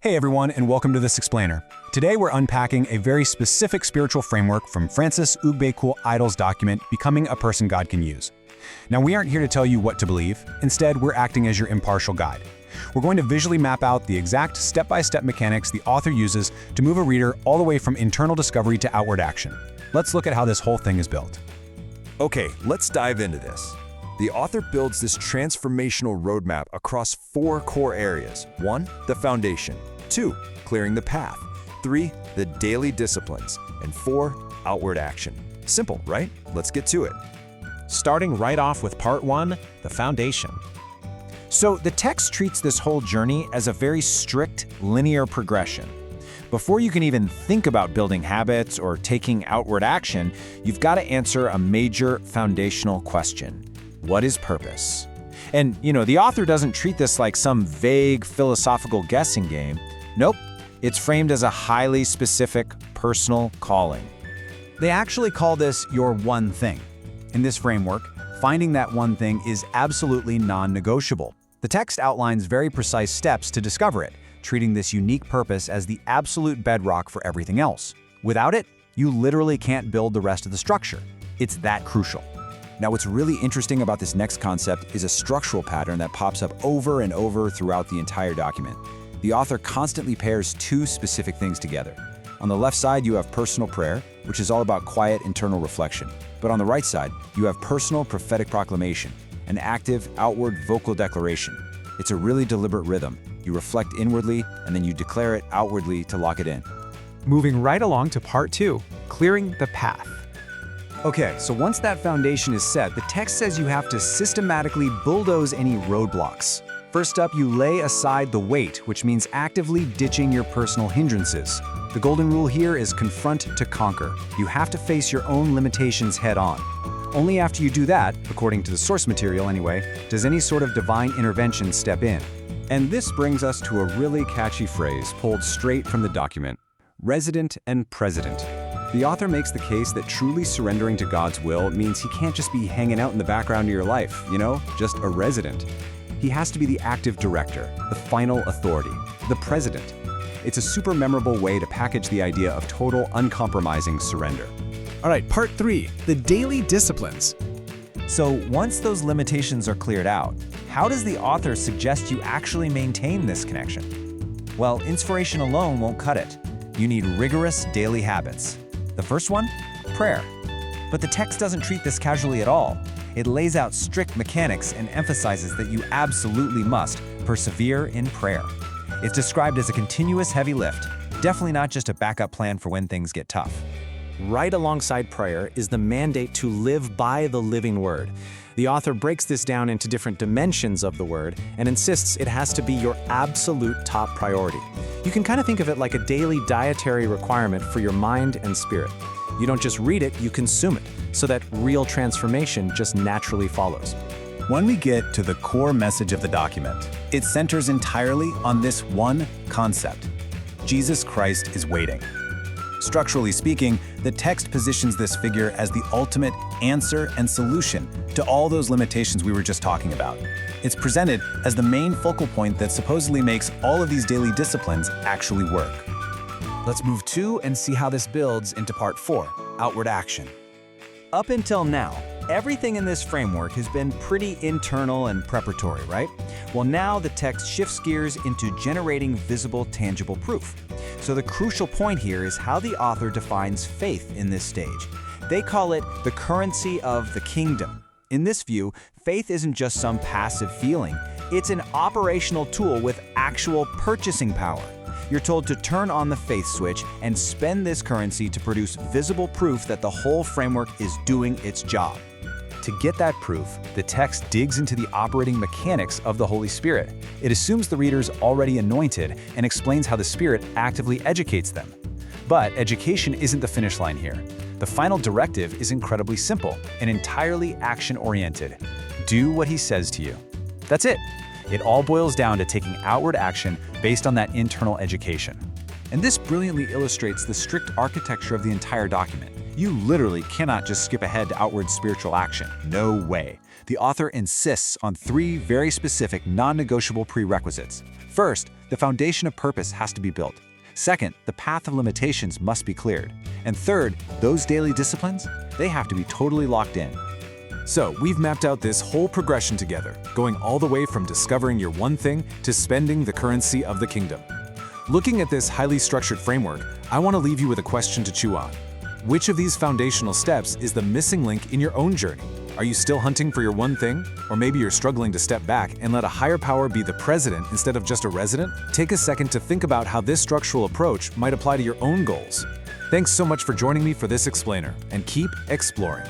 Hey everyone, and welcome to This Explainer. Today we're unpacking a very specific spiritual framework from Francis Ugbeikwu Idol's document, Becoming a Person God Can Use. Now we aren't here to tell you what to believe. Instead, we're acting as your impartial guide. We're going to visually map out the exact step-by-step mechanics the author uses to move a reader all the way from internal discovery to outward action. Let's look at how this whole thing is built. Okay, let's dive into this. The author builds this transformational roadmap across 4 core areas. 1, the foundation. 2, clearing the path. 3, the daily disciplines. And 4, outward action. Simple, right? Let's get to it. Starting right off with part 1, the foundation. So the text treats this whole journey as a very strict, linear progression. Before you can even think about building habits or taking outward action, you've got to answer a major foundational question. What is purpose? And, the author doesn't treat this like some vague philosophical guessing game. Nope, it's framed as a highly specific personal calling. They actually call this your one thing. In this framework, finding that one thing is absolutely non-negotiable. The text outlines very precise steps to discover it, treating this unique purpose as the absolute bedrock for everything else. Without it, you literally can't build the rest of the structure. It's that crucial. Now, what's really interesting about this next concept is a structural pattern that pops up over and over throughout the entire document. The author constantly pairs 2 specific things together. On the left side, you have personal prayer, which is all about quiet internal reflection. But on the right side, you have personal prophetic proclamation, an active, outward vocal declaration. It's a really deliberate rhythm. You reflect inwardly, and then you declare it outwardly to lock it in. Moving right along to part 2, clearing the path. Okay, so once that foundation is set, the text says you have to systematically bulldoze any roadblocks. First up, you lay aside the weight, which means actively ditching your personal hindrances. The golden rule here is confront to conquer. You have to face your own limitations head on. Only after you do that, according to the source material anyway, does any sort of divine intervention step in. And this brings us to a really catchy phrase pulled straight from the document: resident and president. The author makes the case that truly surrendering to God's will means he can't just be hanging out in the background of your life, just a resident. He has to be the active director, the final authority, the president. It's a super memorable way to package the idea of total, uncompromising surrender. All right, part 3, the daily disciplines. So once those limitations are cleared out, how does the author suggest you actually maintain this connection? Well, inspiration alone won't cut it. You need rigorous daily habits. The first one? Prayer. But the text doesn't treat this casually at all. It lays out strict mechanics and emphasizes that you absolutely must persevere in prayer. It's described as a continuous heavy lift, definitely not just a backup plan for when things get tough. Right alongside prayer is the mandate to live by the living word. The author breaks this down into different dimensions of the word and insists it has to be your absolute top priority. You can kind of think of it like a daily dietary requirement for your mind and spirit. You don't just read it, you consume it, so that real transformation just naturally follows. When we get to the core message of the document, it centers entirely on this one concept: Jesus Christ is waiting. Structurally speaking, the text positions this figure as the ultimate answer and solution to all those limitations we were just talking about. It's presented as the main focal point that supposedly makes all of these daily disciplines actually work. Let's move to and see how this builds into part 4, outward action. Up until now, everything in this framework has been pretty internal and preparatory, right? Well, now the text shifts gears into generating visible, tangible proof. So the crucial point here is how the author defines faith in this stage. They call it the currency of the kingdom. In this view, faith isn't just some passive feeling. It's an operational tool with actual purchasing power. You're told to turn on the faith switch and spend this currency to produce visible proof that the whole framework is doing its job. To get that proof, the text digs into the operating mechanics of the Holy Spirit. It assumes the reader's already anointed and explains how the Spirit actively educates them. But education isn't the finish line here. The final directive is incredibly simple and entirely action-oriented. Do what he says to you. That's it. It all boils down to taking outward action based on that internal education. And this brilliantly illustrates the strict architecture of the entire document. You literally cannot just skip ahead to outward spiritual action. No way. The author insists on 3 very specific, non-negotiable prerequisites. First, the foundation of purpose has to be built. Second, the path of limitations must be cleared. And third, those daily disciplines, they have to be totally locked in. So, we've mapped out this whole progression together, going all the way from discovering your one thing to spending the currency of the kingdom. Looking at this highly structured framework, I want to leave you with a question to chew on. Which of these foundational steps is the missing link in your own journey? Are you still hunting for your one thing? Or maybe you're struggling to step back and let a higher power be the president instead of just a resident? Take a second to think about how this structural approach might apply to your own goals. Thanks so much for joining me for this explainer, and keep exploring.